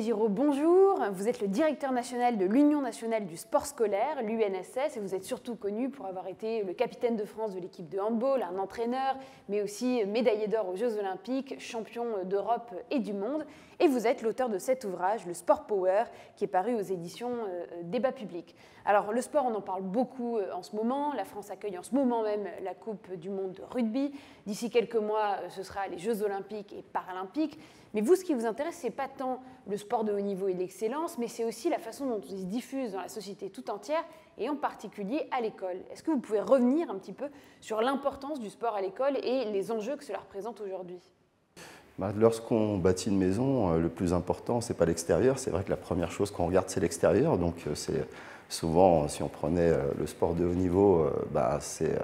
Giraud, bonjour. Vous êtes le directeur national de l'Union nationale du sport scolaire, l'UNSS, et vous êtes surtout connu pour avoir été le capitaine de France de l'équipe de handball, un entraîneur, mais aussi médaillé d'or aux Jeux Olympiques, champion d'Europe et du monde. Et vous êtes l'auteur de cet ouvrage, le Sport Power, qui est paru aux éditions Débat Public. Alors, le sport, on en parle beaucoup en ce moment. La France accueille en ce moment même la Coupe du monde de rugby. D'ici quelques mois, ce sera les Jeux Olympiques et Paralympiques. Mais vous, ce qui vous intéresse, ce n'est pas tant le sport de haut niveau et l'excellence, mais c'est aussi la façon dont il se diffuse dans la société tout entière, et en particulier à l'école. Est-ce que vous pouvez revenir un petit peu sur l'importance du sport à l'école et les enjeux que cela représente aujourd'hui ? Lorsqu'on bâtit une maison, le plus important, ce n'est pas l'extérieur. C'est vrai que la première chose qu'on regarde, c'est l'extérieur. Donc, c'est souvent, si on prenait le sport de haut niveau, c'est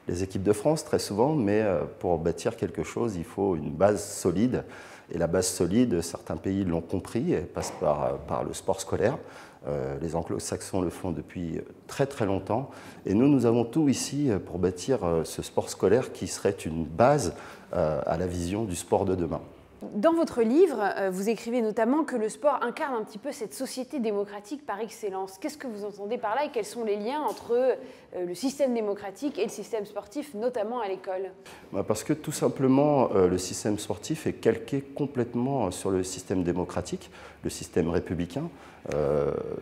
les équipes de France, très souvent. Mais pour bâtir quelque chose, il faut une base solide. Et la base solide, certains pays l'ont compris, elle passe par le sport scolaire. Les anglo-saxons le font depuis très très longtemps. Et nous avons tout ici pour bâtir ce sport scolaire qui serait une base à la vision du sport de demain. Dans votre livre, vous écrivez notamment que le sport incarne un petit peu cette société démocratique par excellence. Qu'est-ce que vous entendez par là et quels sont les liens entre le système démocratique et le système sportif, notamment à l'école ? Parce que tout simplement, le système sportif est calqué complètement sur le système démocratique, le système républicain.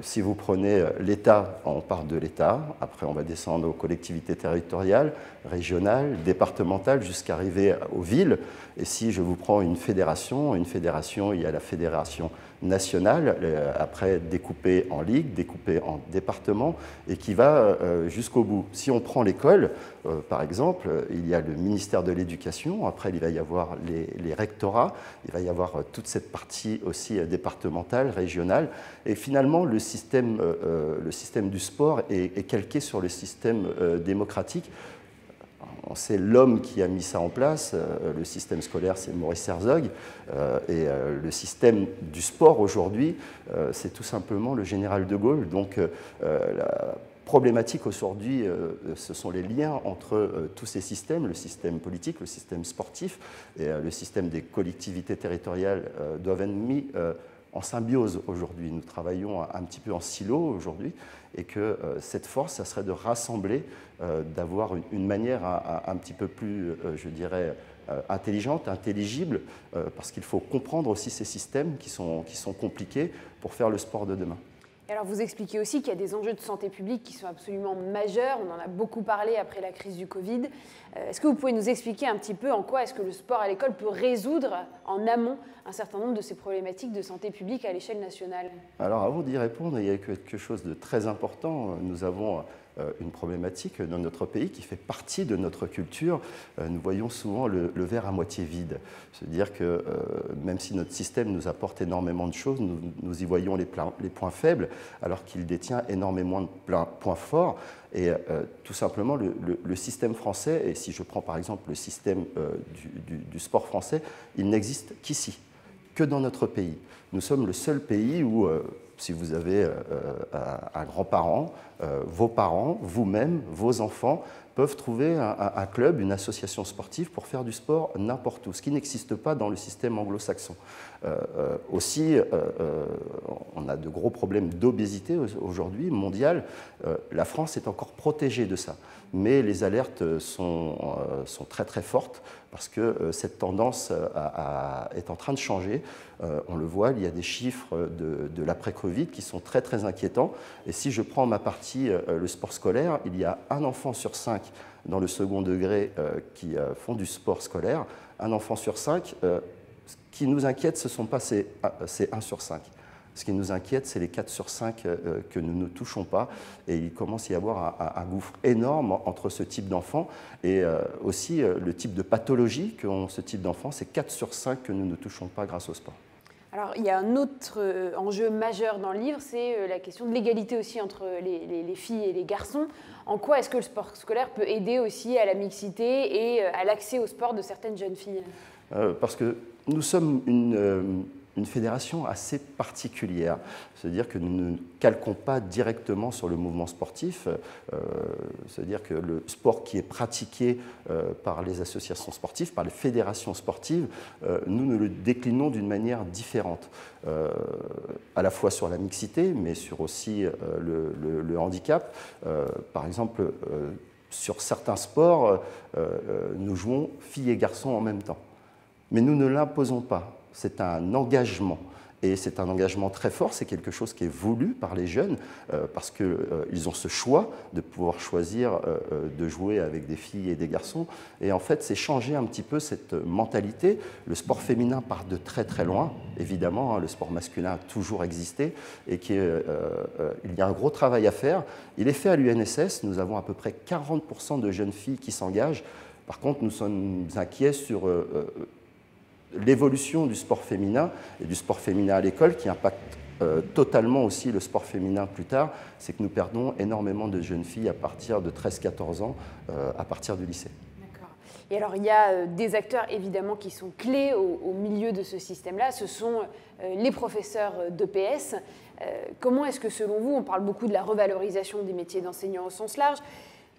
Si vous prenez l'État, on part de l'État, après on va descendre aux collectivités territoriales, régionales, départementales, jusqu'à arriver aux villes. Et si je vous prends une fédération, il y a la fédération nationale, après découpée en ligues, découpée en départements, et qui va jusqu'au bout. Si on prend l'école, par exemple, il y a le ministère de l'Éducation, après il va y avoir les rectorats, il va y avoir toute cette partie aussi départementale, régionale, et finalement le système du sport est calqué sur le système démocratique. C'est l'homme qui a mis ça en place, le système scolaire c'est Maurice Herzog, et le système du sport aujourd'hui c'est tout simplement le général de Gaulle. Donc la problématique aujourd'hui, ce sont les liens entre tous ces systèmes, le système politique, le système sportif et le système des collectivités territoriales doivent être mis en symbiose aujourd'hui. Nous travaillons un petit peu en silo aujourd'hui et que cette force, ça serait de rassembler, d'avoir une manière un petit peu plus, je dirais, intelligente, intelligible, parce qu'il faut comprendre aussi ces systèmes qui sont compliqués pour faire le sport de demain. Alors vous expliquez aussi qu'il y a des enjeux de santé publique qui sont absolument majeurs. On en a beaucoup parlé après la crise du Covid. Est-ce que vous pouvez nous expliquer un petit peu en quoi est-ce que le sport à l'école peut résoudre en amont un certain nombre de ces problématiques de santé publique à l'échelle nationale ? Alors avant d'y répondre, il y a quelque chose de très important. Nous avons une problématique dans notre pays qui fait partie de notre culture. Nous voyons souvent le verre à moitié vide. C'est-à-dire que même si notre système nous apporte énormément de choses, nous y voyons les points faibles, alors qu'il détient énormément de points forts. Et tout simplement, le système français, et si je prends par exemple le système du sport français, il n'existe qu'ici, que dans notre pays. Nous sommes le seul pays où, si vous avez un grand-parent, vos parents, vous-même, vos enfants, peuvent trouver un club, une association sportive pour faire du sport n'importe où, ce qui n'existe pas dans le système anglo-saxon. Aussi, on a de gros problèmes d'obésité aujourd'hui, mondiale. La France est encore protégée de ça. Mais les alertes sont très très fortes parce que cette tendance est en train de changer. On le voit, il y a des chiffres de l'après-Covid qui sont très très inquiétants. Et si je prends ma partie, le sport scolaire, il y a un enfant sur 5 dans le second degré qui font du sport scolaire. Un enfant sur 5, ce qui nous inquiète, ce ne sont pas ces 1 sur 5. Ce qui nous inquiète, c'est les 4 sur 5 que nous ne touchons pas. Et il commence à y avoir un gouffre énorme entre ce type d'enfants et aussi le type de pathologie qu'ont ce type d'enfants. C'est 4 sur 5 que nous ne touchons pas grâce au sport. Alors, il y a un autre enjeu majeur dans le livre, c'est la question de l'égalité aussi entre les filles et les garçons. En quoi est-ce que le sport scolaire peut aider aussi à la mixité et à l'accès au sport de certaines jeunes filles ? Parce que nous sommes une fédération assez particulière. C'est-à-dire que nous ne calquons pas directement sur le mouvement sportif. C'est-à-dire que le sport qui est pratiqué par les associations sportives, par les fédérations sportives, nous le déclinons d'une manière différente. À la fois sur la mixité, mais sur aussi le handicap. Par exemple, sur certains sports, nous jouons filles et garçons en même temps. Mais nous ne l'imposons pas. C'est un engagement. Et c'est un engagement très fort, c'est quelque chose qui est voulu par les jeunes parce qu'ils ont ce choix de pouvoir choisir de jouer avec des filles et des garçons. Et en fait, c'est changer un petit peu cette mentalité. Le sport féminin part de très très loin, évidemment. Le sport masculin a toujours existé et il y a un gros travail à faire. Il est fait à l'UNSS. Nous avons à peu près 40% de jeunes filles qui s'engagent. Par contre, nous sommes inquiets sur l'évolution du sport féminin et du sport féminin à l'école qui impacte totalement aussi le sport féminin plus tard, c'est que nous perdons énormément de jeunes filles à partir de 13-14 ans, à partir du lycée. D'accord. Et alors il y a des acteurs évidemment qui sont clés au milieu de ce système-là, ce sont les professeurs d'EPS. Comment est-ce que selon vous, on parle beaucoup de la revalorisation des métiers d'enseignants au sens large,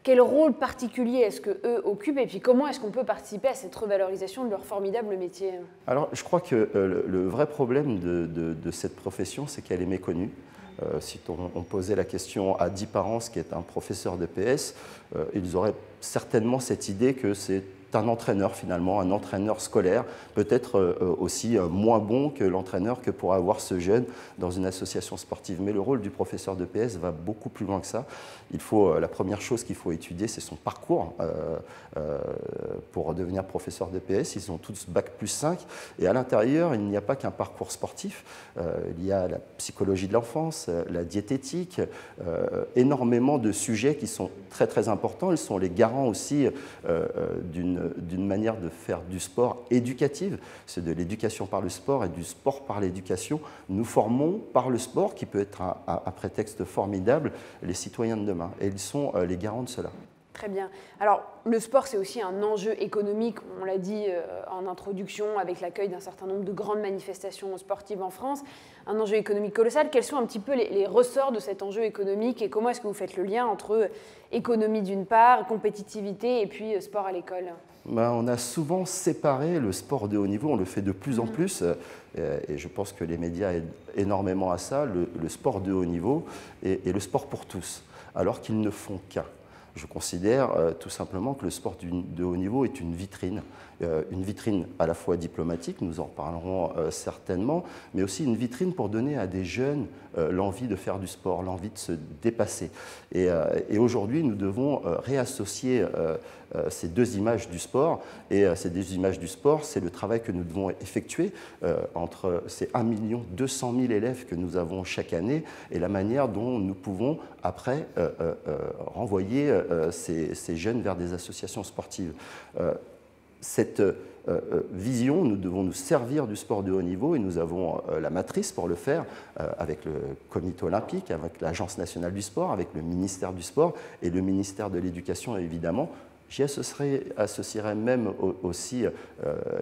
quel rôle particulier est-ce qu'eux occupent et puis comment est-ce qu'on peut participer à cette revalorisation de leur formidable métier? Alors, je crois que le vrai problème de cette profession, c'est qu'elle est méconnue. Si on posait la question à 10 parents, ce qui est un professeur d'EPS, ils auraient certainement cette idée que c'est un entraîneur finalement, un entraîneur scolaire, peut-être aussi moins bon que l'entraîneur que pourrait avoir ce jeune dans une association sportive. Mais le rôle du professeur d'EPS va beaucoup plus loin que ça. La première chose qu'il faut étudier, c'est son parcours pour devenir professeur d'EPS. Ils ont tous Bac+5 et à l'intérieur, il n'y a pas qu'un parcours sportif. Il y a la psychologie de l'enfance, la diététique, énormément de sujets qui sont très très importants. Ils sont les garants aussi d'une manière de faire du sport éducative. C'est de l'éducation par le sport et du sport par l'éducation. Nous formons par le sport, qui peut être un prétexte formidable, les citoyens de demain. Et ils sont les garants de cela. Très bien. Alors, le sport, c'est aussi un enjeu économique, on l'a dit en introduction, avec l'accueil d'un certain nombre de grandes manifestations sportives en France. Un enjeu économique colossal. Quels sont un petit peu les ressorts de cet enjeu économique et comment est-ce que vous faites le lien entre économie d'une part, compétitivité et puis sport à l'école? On a souvent séparé le sport de haut niveau, on le fait de plus en plus, et je pense que les médias aident énormément à ça, le sport de haut niveau et le sport pour tous, alors qu'ils ne font qu'un. Je considère tout simplement que le sport de haut niveau est une vitrine à la fois diplomatique, nous en reparlerons certainement, mais aussi une vitrine pour donner à des jeunes l'envie de faire du sport, l'envie de se dépasser. Et aujourd'hui, nous devons réassocier ces deux images du sport. Et ces deux images du sport, c'est le travail que nous devons effectuer entre ces 1 200 000 élèves que nous avons chaque année et la manière dont nous pouvons après renvoyer ces jeunes vers des associations sportives. Cette vision, nous devons nous servir du sport de haut niveau et nous avons la matrice pour le faire avec le comité olympique, avec l'Agence nationale du sport, avec le ministère du sport et le ministère de l'Éducation évidemment. J'y associerai même aussi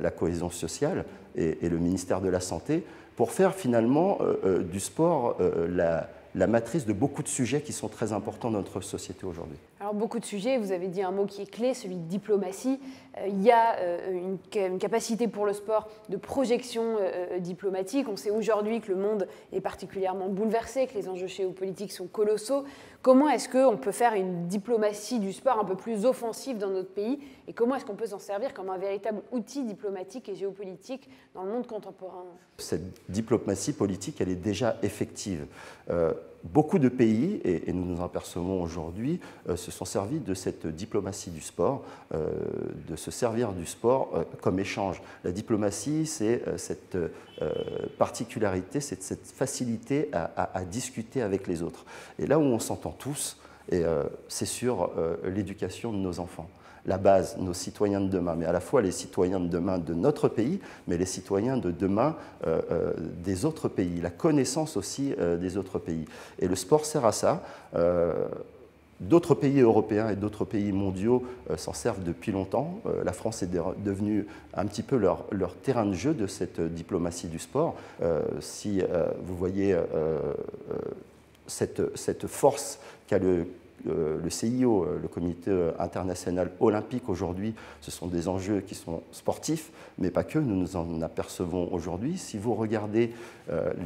la cohésion sociale et le ministère de la Santé pour faire finalement du sport la matrice de beaucoup de sujets qui sont très importants dans notre société aujourd'hui. Alors beaucoup de sujets, vous avez dit un mot qui est clé, celui de diplomatie. Il y a une capacité pour le sport de projection diplomatique. On sait aujourd'hui que le monde est particulièrement bouleversé, que les enjeux géopolitiques sont colossaux. Comment est-ce qu'on peut faire une diplomatie du sport un peu plus offensive dans notre pays et comment est-ce qu'on peut s'en servir comme un véritable outil diplomatique et géopolitique dans le monde contemporain? Cette diplomatie politique, elle est déjà effective. Beaucoup de pays, et nous nous en apercevons aujourd'hui, se sont servis de cette diplomatie du sport, de se servir du sport comme échange. La diplomatie, c'est cette particularité, c'est cette facilité à discuter avec les autres. Et là où on s'entend tous, c'est sur l'éducation de nos enfants. La base, nos citoyens de demain, mais à la fois les citoyens de demain de notre pays, mais les citoyens de demain des autres pays, la connaissance aussi des autres pays. Et le sport sert à ça. D'autres pays européens et d'autres pays mondiaux s'en servent depuis longtemps. La France est devenue un petit peu leur terrain de jeu de cette diplomatie du sport. Si vous voyez cette force qu'a le CIO, le Comité international olympique aujourd'hui, ce sont des enjeux qui sont sportifs, mais pas que, nous nous en apercevons aujourd'hui. Si vous regardez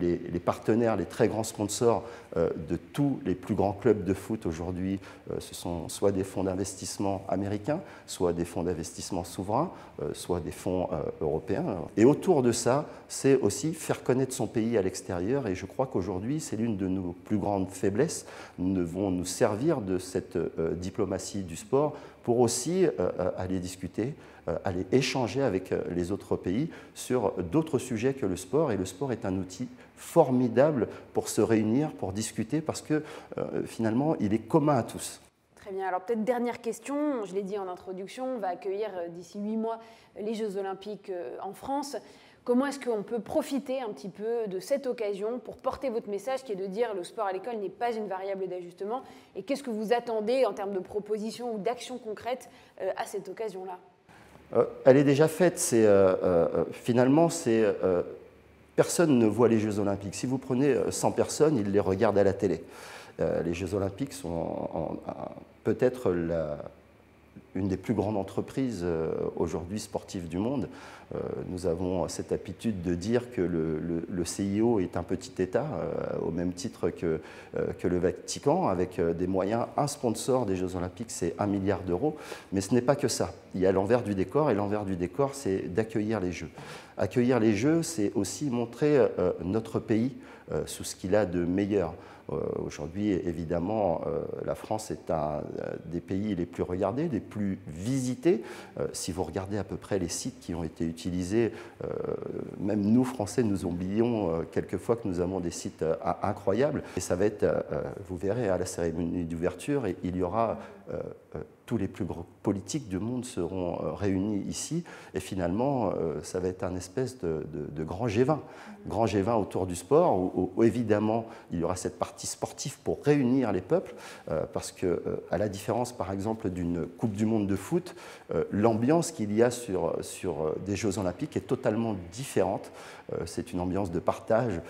les partenaires, les très grands sponsors de tous les plus grands clubs de foot aujourd'hui, ce sont soit des fonds d'investissement américains, soit des fonds d'investissement souverains, soit des fonds européens. Et autour de ça, c'est aussi faire connaître son pays à l'extérieur, et je crois qu'aujourd'hui, c'est l'une de nos plus grandes faiblesses. Nous devons nous servir de cette diplomatie du sport pour aussi aller discuter, aller échanger avec les autres pays sur d'autres sujets que le sport. Et le sport est un outil formidable pour se réunir, pour discuter, parce que finalement, il est commun à tous. Très bien. Alors peut-être dernière question, je l'ai dit en introduction, on va accueillir d'ici 8 mois les Jeux Olympiques en France. Comment est-ce qu'on peut profiter un petit peu de cette occasion pour porter votre message qui est de dire le sport à l'école n'est pas une variable d'ajustement, et qu'est-ce que vous attendez en termes de propositions ou d'actions concrètes à cette occasion-là? Elle est déjà faite. Finalement, personne ne voit les Jeux Olympiques. Si vous prenez 100 personnes, ils les regardent à la télé. Les Jeux Olympiques sont peut-être une des plus grandes entreprises aujourd'hui sportives du monde. Nous avons cette habitude de dire que le CIO est un petit État, au même titre que le Vatican, avec des moyens. Un sponsor des Jeux Olympiques, c'est 1 milliard d'euros. Mais ce n'est pas que ça. Il y a l'envers du décor, et l'envers du décor, c'est d'accueillir les Jeux. Accueillir les Jeux, c'est aussi montrer notre pays sous ce qu'il a de meilleur. Aujourd'hui, évidemment, la France est un des pays les plus regardés, les plus visités. Si vous regardez à peu près les sites qui ont été utilisés, même nous, Français, nous oublions quelquefois que nous avons des sites incroyables. Et ça va être, vous verrez, à la cérémonie d'ouverture, et il y aura tous les plus gros politiques du monde seront réunis ici, et finalement, ça va être un espèce de grand G20. Grand G20 autour du sport, où évidemment, il y aura cette partie sportive pour réunir les peuples, parce que, à la différence, par exemple, d'une Coupe du Monde de foot, l'ambiance qu'il y a sur des Jeux Olympiques est totalement différente. C'est une ambiance de partage.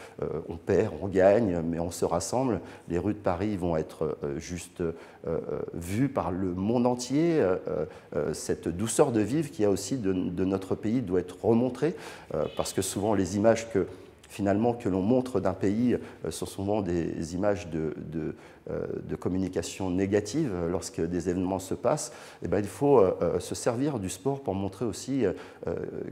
On perd, on gagne, mais on se rassemble. Les rues de Paris vont être juste vues par le monde entier. Cette douceur de vivre qu'il y a aussi de notre pays doit être remontrée, parce que souvent les images que l'on montre d'un pays sont souvent des images de communication négative lorsque des événements se passent. Et bien, il faut se servir du sport pour montrer aussi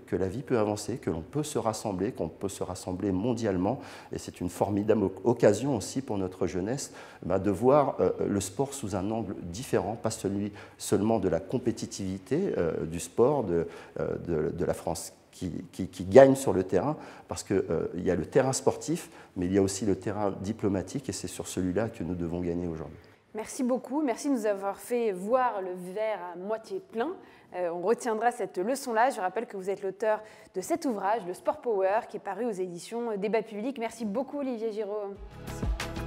que la vie peut avancer, que l'on peut se rassembler, qu'on peut se rassembler mondialement. Et c'est une formidable occasion aussi pour notre jeunesse de voir le sport sous un angle différent, pas celui seulement de la compétitivité du sport, de la France qui gagne sur le terrain, parce qu'il y a le terrain sportif, mais il y a aussi le terrain diplomatique, et c'est sur celui-là que nous devons gagner aujourd'hui. Merci beaucoup, merci de nous avoir fait voir le verre à moitié plein. On retiendra cette leçon-là. Je rappelle que vous êtes l'auteur de cet ouvrage, le Sport Power, qui est paru aux éditions Débat Public. Merci beaucoup, Olivier Giraud. Merci.